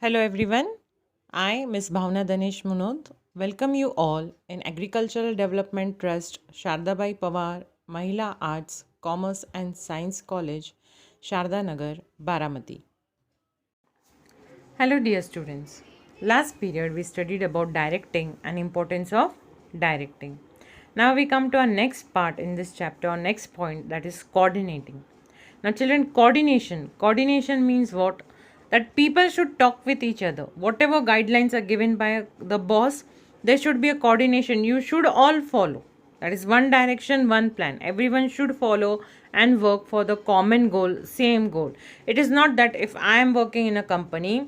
Hello everyone. I, Ms. Bhavna Danesh Munod, welcome you all in Agricultural Development Trust, Shardabai Pawar, Mahila Arts, Commerce and Science College, Sharda Nagar, Baramati. Hello dear students. Last period we studied about directing and importance of directing. Now we come to our next part in this chapter, our next point, that is coordinating. Now children, coordination means what? That people should talk with each other. Whatever guidelines are given by the boss, there should be a coordination. You should all follow. That is one direction, one plan. Everyone should follow and work for the common goal, same goal. It is not that if I am working in a company,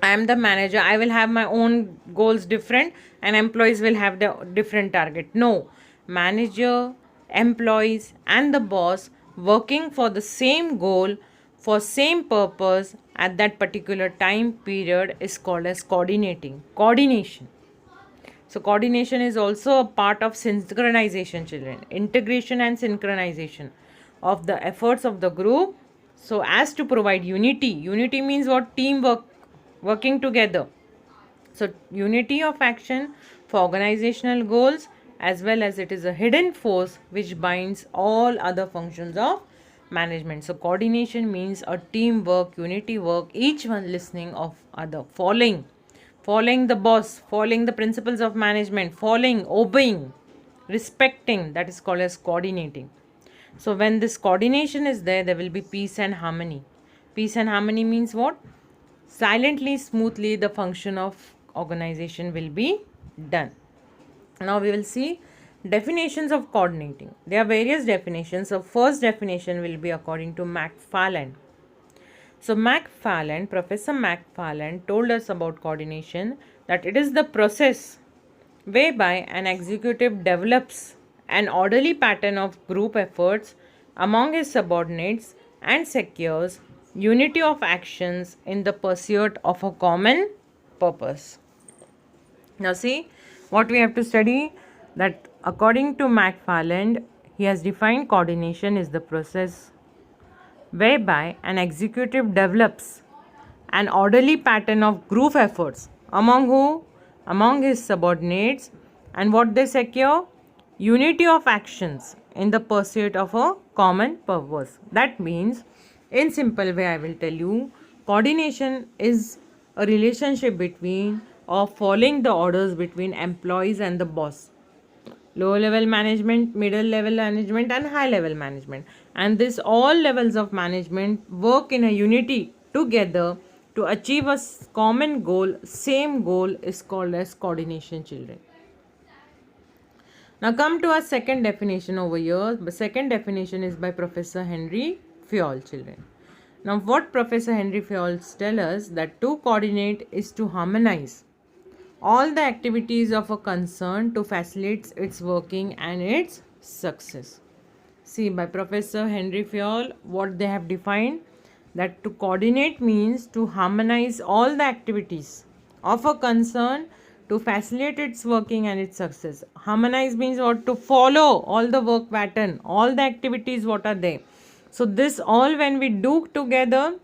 I am the manager, I will have my own goals different and employees will have the different target. No, manager, employees and the boss working for the same goal for same purpose at that particular time period is called as coordination. So coordination is also a part of synchronization, children. Integration and synchronization of the efforts of the group so as to provide unity. Unity means what? Teamwork, working together. So unity of action for organizational goals, as well as it is a hidden force which binds all other functions of management. So coordination means a teamwork, unity work, each one listening of other, following the boss, following the principles of management, following, obeying, respecting, that is called as coordinating. So when this coordination is there, there will be peace and harmony. Peace and harmony means what? Silently, smoothly, the function of organization will be done. Now we will see definitions of coordinating. There are various definitions. So first definition will be according to McFarland. So Professor McFarland told us about coordination, that it is the process whereby an executive develops an orderly pattern of group efforts among his subordinates and secures unity of actions in the pursuit of a common purpose. Now see what we have to study, that according to McFarland, he has defined coordination is the process whereby an executive develops an orderly pattern of group efforts among who? Among his subordinates, and what they secure? Unity of actions in the pursuit of a common purpose. That means, in simple way, I will tell you, coordination is a relationship between or following the orders between employees and the boss, lower level management, middle level management and high level management, and this all levels of management work in a unity together to achieve a common goal. Same goal is called as coordination, children. Now come to our second definition over here. The second definition is by Professor Henry Fayol, children. Now what Professor Henry Fayol tells us, that to coordinate is to harmonize all the activities of a concern to facilitate its working and its success. See, by Professor Henry Fayol, what they have defined, that to coordinate means to harmonize all the activities of a concern to facilitate its working and its success. Harmonize means what? To follow all the work pattern, all the activities what are there. So this all when we do together,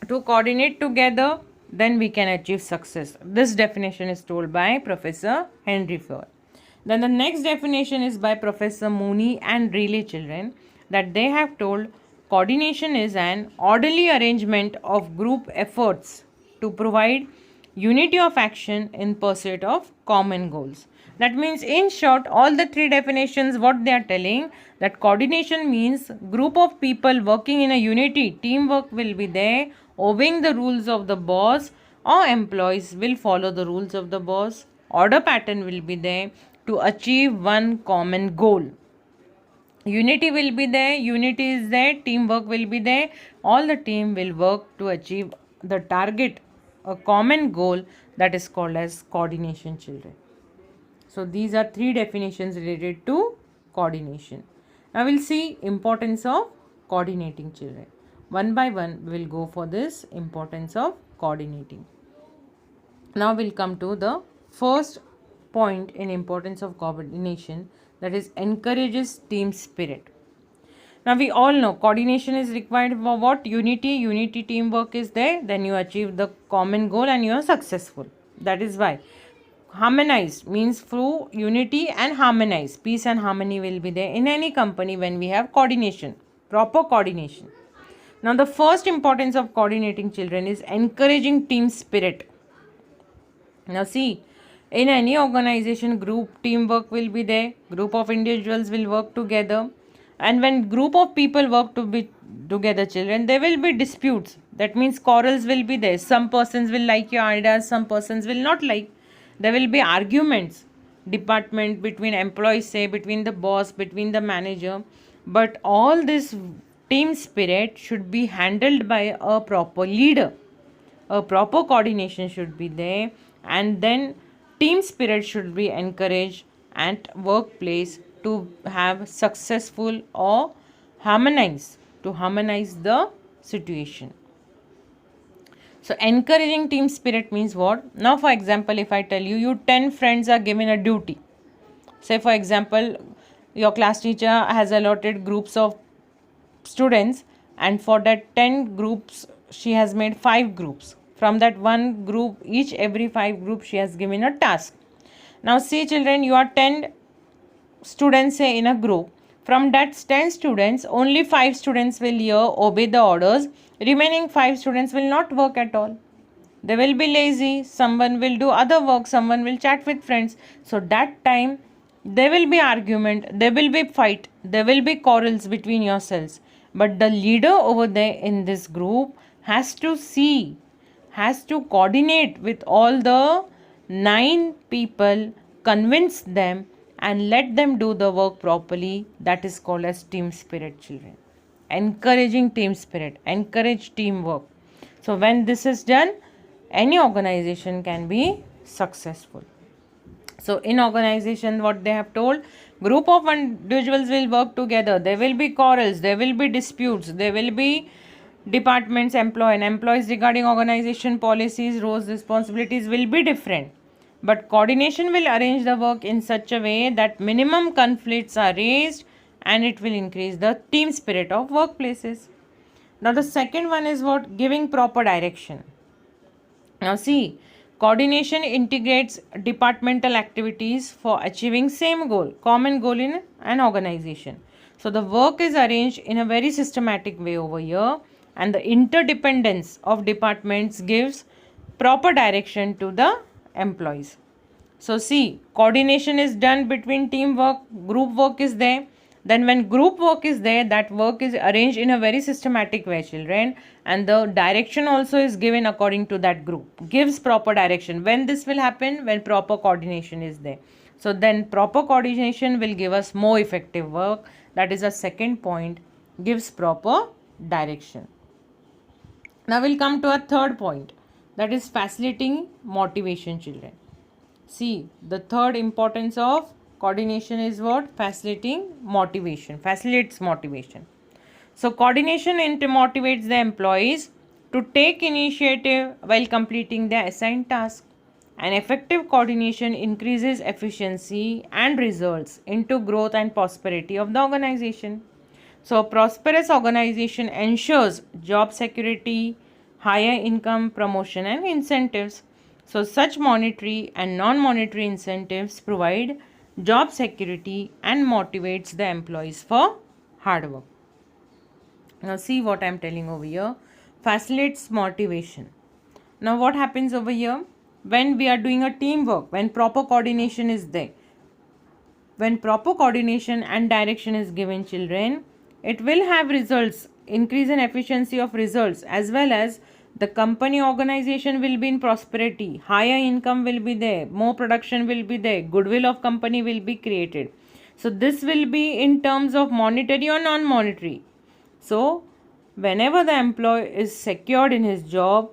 to coordinate together, then we can achieve success. This definition is told by Professor Henry Fayol. Then the next definition is by Professor Mooney and Riley, children, that they have told coordination is an orderly arrangement of group efforts to provide unity of action in pursuit of common goals. That means, in short, all the three definitions what they are telling, that coordination means group of people working in a unity, teamwork will be there, obeying the rules of the boss, or employees will follow the rules of the boss. Order pattern will be there to achieve one common goal. Unity will be there, unity is there, teamwork will be there. All the team will work to achieve the target, a common goal, that is called as coordination, children. So these are three definitions related to coordination. Now we'll see importance of coordinating, children. One by one we will go for this importance of coordinating. Now we'll come to the first point in importance of coordination, that is encourages team spirit. Now we all know coordination is required for what? Unity, teamwork is there, then you achieve the common goal and you are successful. That is why harmonized means through unity and harmonize. Peace and harmony will be there in any company when we have coordination, proper coordination. Now the first importance of coordinating children is encouraging team spirit. Now see, in any organization, group teamwork will be there. Group of individuals will work together, and when group of people work to be together, children, there will be disputes. That means quarrels will be there. Some persons will like your ideas, some persons will not like. There will be arguments, department between employees, say between the boss, between the manager. But all this team spirit should be handled by a proper leader. A proper coordination should be there, and then team spirit should be encouraged at workplace to have successful or harmonize the situation. So encouraging team spirit means what? Now for example, if I tell you 10 friends are given a duty. Say for example, your class teacher has allotted groups of students, and for that 10 groups she has made 5 groups. From that one group, every 5 groups she has given a task. Now see children, you are 10 students say in a group. From that 10 students, only 5 students will obey the orders. Remaining 5 students will not work at all. They will be lazy, someone will do other work, someone will chat with friends. So that time there will be argument, there will be fight, there will be quarrels between yourselves. But the leader over there in this group has to coordinate with all the 9 people, convince them and let them do the work properly. That is called as team spirit, children. Encouraging team spirit, encourage teamwork. So when this is done, any organization can be successful. So in organization, what they have told, group of individuals will work together. There will be quarrels, there will be disputes, there will be departments employees regarding organization policies, roles, responsibilities will be different. But coordination will arrange the work in such a way that minimum conflicts are raised, and it will increase the team spirit of workplaces. Now the second one is what? Giving proper direction. Now see, coordination integrates departmental activities for achieving same goal, common goal in an organization. So the work is arranged in a very systematic way over here, and the interdependence of departments gives proper direction to the employees. So see, coordination is done between teamwork, group work is there. Then when group work is there, that work is arranged in a very systematic way, children, and the direction also is given according to that group, gives proper direction. When this will happen? When proper coordination is there. So then proper coordination will give us more effective work. That is a second point, gives proper direction. Now we'll come to a third point, that is facilitating motivation, children. See, the third importance of coordination is what? Facilitating motivation, facilitates motivation. So coordination motivates the employees to take initiative while completing their assigned task. An effective coordination increases efficiency and results into growth and prosperity of the organization. So a prosperous organization ensures job security, higher income, promotion and incentives. So such monetary and non-monetary incentives provide job security and motivates the employees for hard work. Now see what I am telling over here. Facilitates motivation. Now what happens over here? When we are doing a teamwork, when proper coordination is there, when proper coordination and direction is given, children, it will have results, increase in efficiency of results, as well as the company organization will be in prosperity, higher income will be there, more production will be there, goodwill of company will be created. So this will be in terms of monetary or non-monetary. So whenever the employee is secured in his job,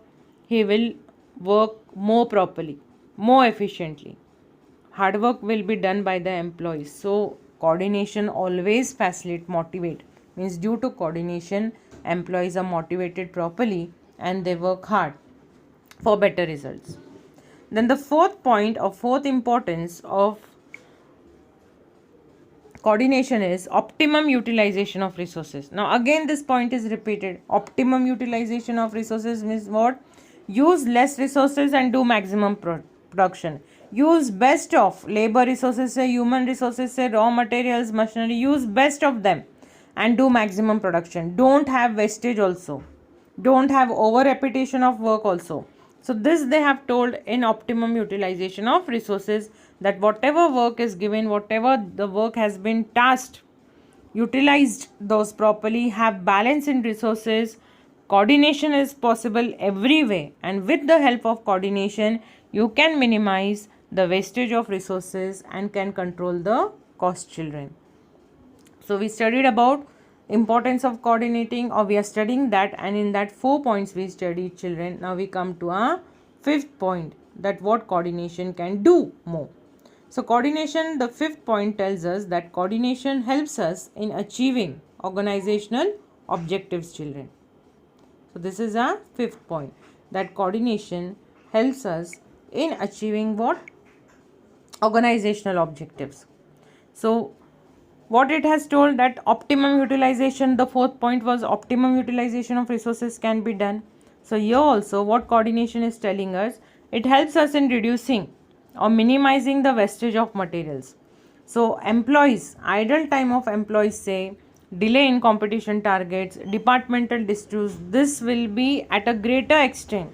he will work more properly, more efficiently. Hard work will be done by the employees. So coordination always facilitate, motivate. Means due to coordination, employees are motivated properly and they work hard for better results. Then the fourth point or fourth importance of coordination is optimum utilization of resources. Now again this point is repeated. Optimum utilization of resources means what? Use less resources and do maximum production. Use best of labor resources, say human resources, say raw materials, machinery. Use best of them and do maximum production. Don't have wastage also. Don't have over repetition of work also. So this they have told in optimum utilization of resources, that whatever work is given, whatever the work has been tasked, utilized those properly, have balance in resources. Coordination is possible every way, and with the help of coordination you can minimize the wastage of resources and can control the cost, children. So we studied about importance of coordinating, or we are studying that, and in that 4 points we studied, children. Now we come to our 5th point, that what coordination can do more. So coordination, the 5th point tells us that coordination helps us in achieving organizational objectives, children. So this is our 5th point, that coordination helps us in achieving what? Organizational objectives. So what it has told, that optimum utilization, the 4th point was optimum utilization of resources can be done. So here also what coordination is telling us, it helps us in reducing or minimizing the wastage of materials. So employees, idle time of employees, say delay in competition targets, departmental disputes, this will be at a greater extent.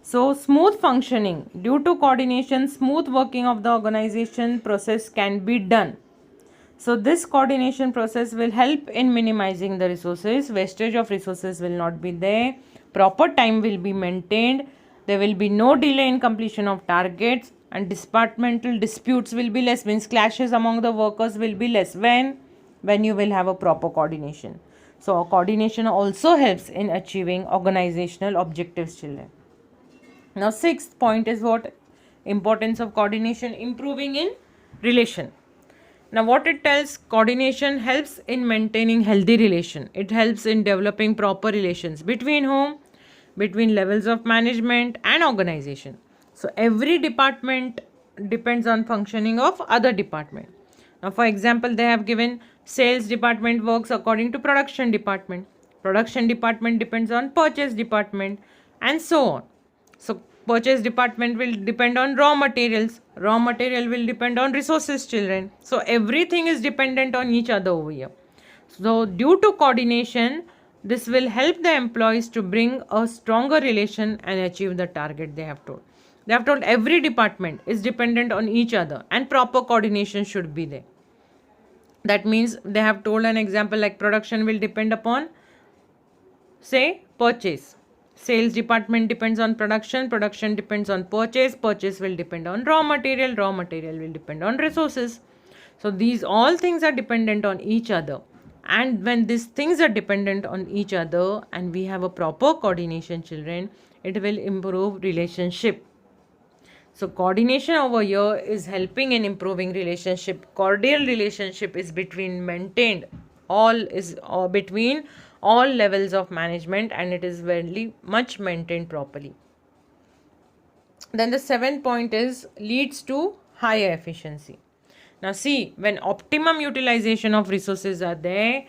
So smooth functioning, due to coordination, smooth working of the organization process can be done. So this coordination process will help in minimizing the resources. Wastage of resources will not be there. Proper time will be maintained. There will be no delay in completion of targets, and departmental disputes will be less, means clashes among the workers will be less. When you will have a proper coordination. So coordination also helps in achieving organizational objectives, children. Now 6th point is what? Importance of coordination, improving in relation. Now what it tells, coordination helps in maintaining healthy relation. It helps in developing proper relations between whom? Between levels of management and organization. So every department depends on functioning of other department. Now for example, they have given sales department works according to production department. Production department depends on purchase department, and so on. So purchase department will depend on raw materials. Raw material will depend on resources, children. So everything is dependent on each other over here. So due to coordination, this will help the employees to bring a stronger relation and achieve the target they have told. They have told every department is dependent on each other and proper coordination should be there. That means they have told an example like production will depend upon, say, purchase. Sales department depends on production, production depends on purchase, purchase will depend on raw material will depend on resources. So these all things are dependent on each other, and when these things are dependent on each other and we have a proper coordination, children, it will improve relationship. So coordination over here is helping in improving relationship. Cordial relationship is between maintained, between all levels of management, and it is very much maintained properly. Then the 7th point is leads to higher efficiency. Now see, when optimum utilization of resources are there,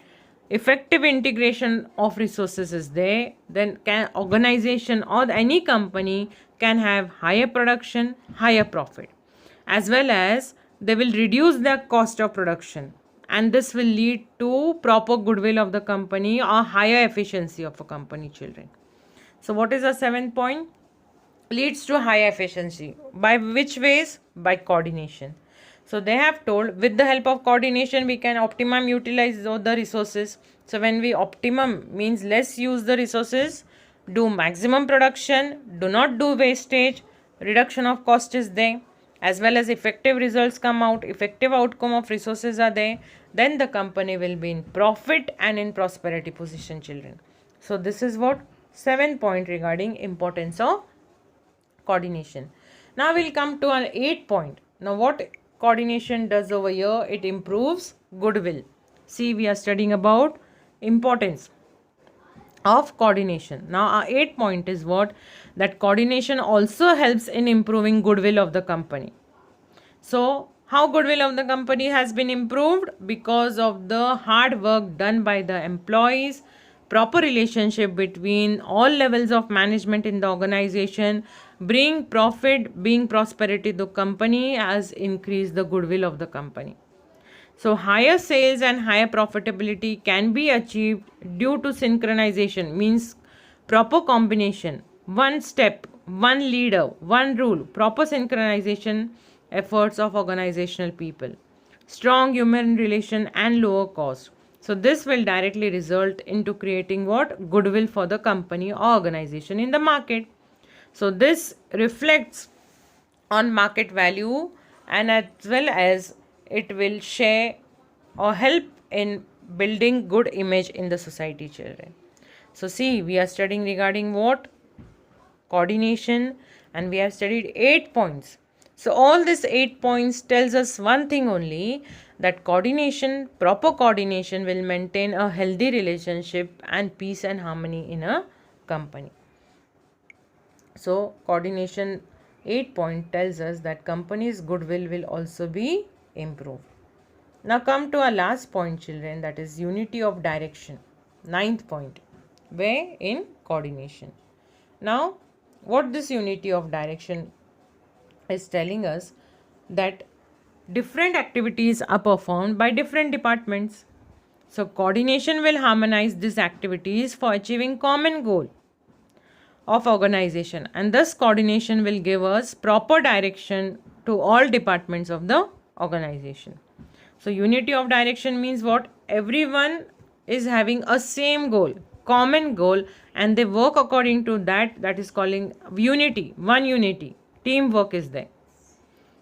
effective integration of resources is there, then can organization or any company can have higher production, higher profit, as well as they will reduce their cost of production, and this will lead to proper goodwill of the company or higher efficiency of a company, children. So what is the 7th point? Leads to higher efficiency. By which ways? By coordination. So they have told with the help of coordination we can optimum utilize the resources. So when we optimum means less use the resources, do maximum production, do not do wastage, reduction of cost is there, as well as effective results come out, effective outcome of resources are there, then the company will be in profit and in prosperity position, children. So this is what 7th point regarding importance of coordination. Now we'll come to an 8th point. Now what coordination does over here? It improves goodwill. See, we are studying about importance of coordination. Now our 8th point is what? That coordination also helps in improving goodwill of the company. So How goodwill of the company has been improved? Because of the hard work done by the employees, proper relationship between all levels of management in the organization, bring profit, being prosperity to the company has increased the goodwill of the company. So higher sales and higher profitability can be achieved due to synchronization, means proper combination, one step, one leader, one rule, proper synchronization efforts of organizational people, strong human relation and lower cost. So this will directly result into creating what? Goodwill for the company or organization in the market. So this reflects on market value, and as well as it will share or help in building good image in the society, children. So see, we are studying regarding what? Coordination, and we have studied 8 points. So all these 8 points tells us one thing only, that coordination, proper coordination will maintain a healthy relationship and peace and harmony in a company. So coordination 8 point tells us that company's goodwill will also be improved. Now come to our last point, children, that is unity of direction. 9th point, where in coordination. Now what this unity of direction is telling us, that different activities are performed by different departments. So coordination will harmonize these activities for achieving common goal of organization, and thus coordination will give us proper direction to all departments of the organization. So unity of direction means what? Everyone is having a same goal, common goal, and they work according to that. That is calling unity, one unity, teamwork is there.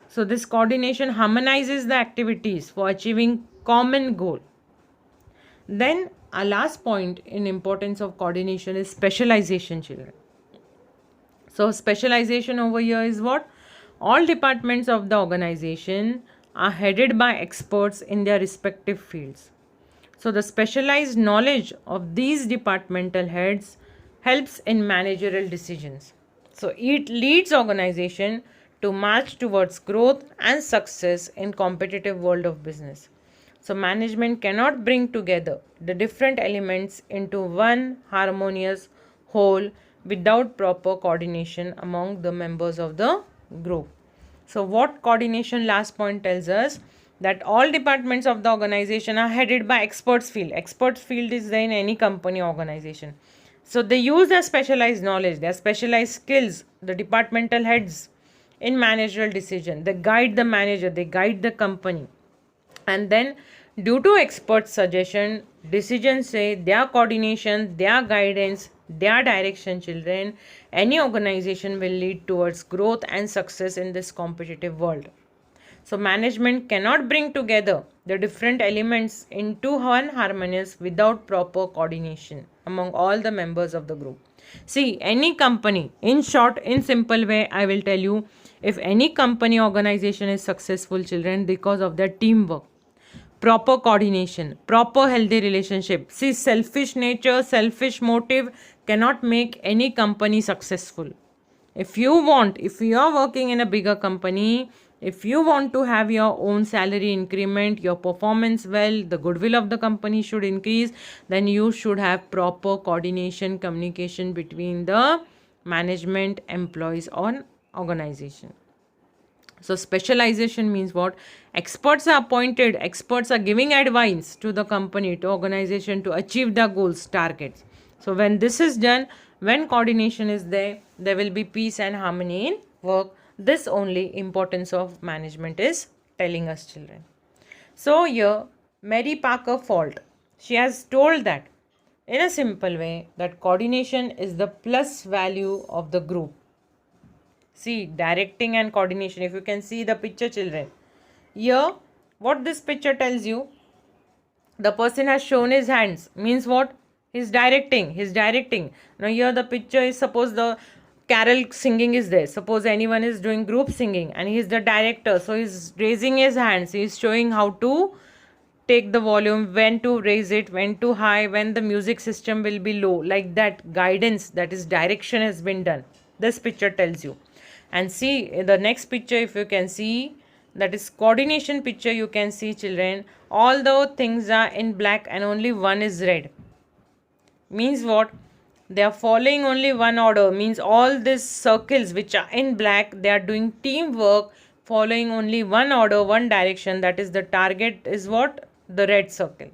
So this coordination harmonizes the activities for achieving common goal. Then our last point in importance of coordination is specialization, children. So specialization over here is what? All departments of the organization are headed by experts in their respective fields. So the specialized knowledge of these departmental heads helps in managerial decisions. So it leads organization to march towards growth and success in competitive world of business. So management cannot bring together the different elements into one harmonious whole without proper coordination among the members of the group. So what coordination last point tells us, that all departments of the organization are headed by experts field. Experts field is there in any company organization. So they use their specialized knowledge, their specialized skills, the departmental heads in managerial decision. They guide the manager, they guide the company. And then due to expert suggestion, decisions say their coordination, their guidance, their direction, children, any organization will lead towards growth and success in this competitive world. So management cannot bring together the different elements into one harmonious without proper coordination among all the members of the group. See, any company, in short, in simple way, I will tell you, if any company organization is successful, children, because of their teamwork, proper coordination, proper healthy relationship. See, selfish nature, selfish motive cannot make any company successful. If you are working in a bigger company, if you want to have your own salary increment, your performance well, the goodwill of the company should increase, then you should have proper coordination, communication between the management, employees on organization. So specialization means what? Experts are appointed, experts are giving advice to the company, to organization to achieve their goals, targets. So when this is done, when coordination is there, there will be peace and harmony in work. This only importance of management is telling us, children. So here Mary Parker Falt, she has told that in a simple way, that coordination is the plus value of the group. See, directing and coordination. If you can see the picture, children. Here, what this picture tells you, the person has shown his hands. Means what? He's directing. He's directing. Now here the picture is, suppose the carol singing is there. Suppose anyone is doing group singing and he is the director. So he's raising his hands. He is showing how to take the volume, when to raise it, when to high, when the music system will be low. Like that guidance, that is direction, has been done. This picture tells you. And see the next picture, if you can see, that is coordination picture, you can see children, all the things are in black and only one is red. Means what? They are following only one order. Means all these circles which are in black, they are doing teamwork, following only one order, one direction. That is the target is what? The red circle.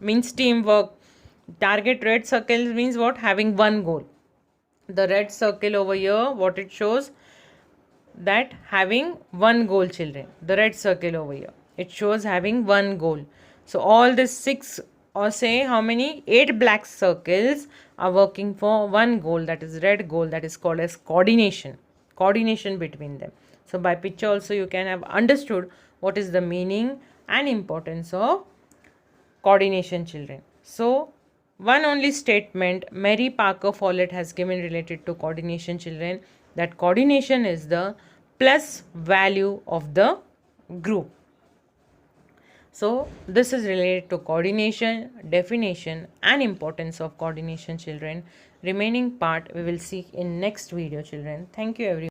Means teamwork. Target red circle means what? Having one goal. The red circle over here, what it shows? That having one goal, children. The red circle over here, it shows having one goal. So all the 6, or say how many, 8 black circles are working for one goal, that is red goal, that is called as coordination between them. So by picture also you can have understood what is the meaning and importance of coordination, children. So one only statement Mary Parker Follett has given related to coordination, children, that coordination is the plus value of the group. So this is related to coordination, definition and importance of coordination, children. Remaining part we will see in next video, children. Thank you everyone.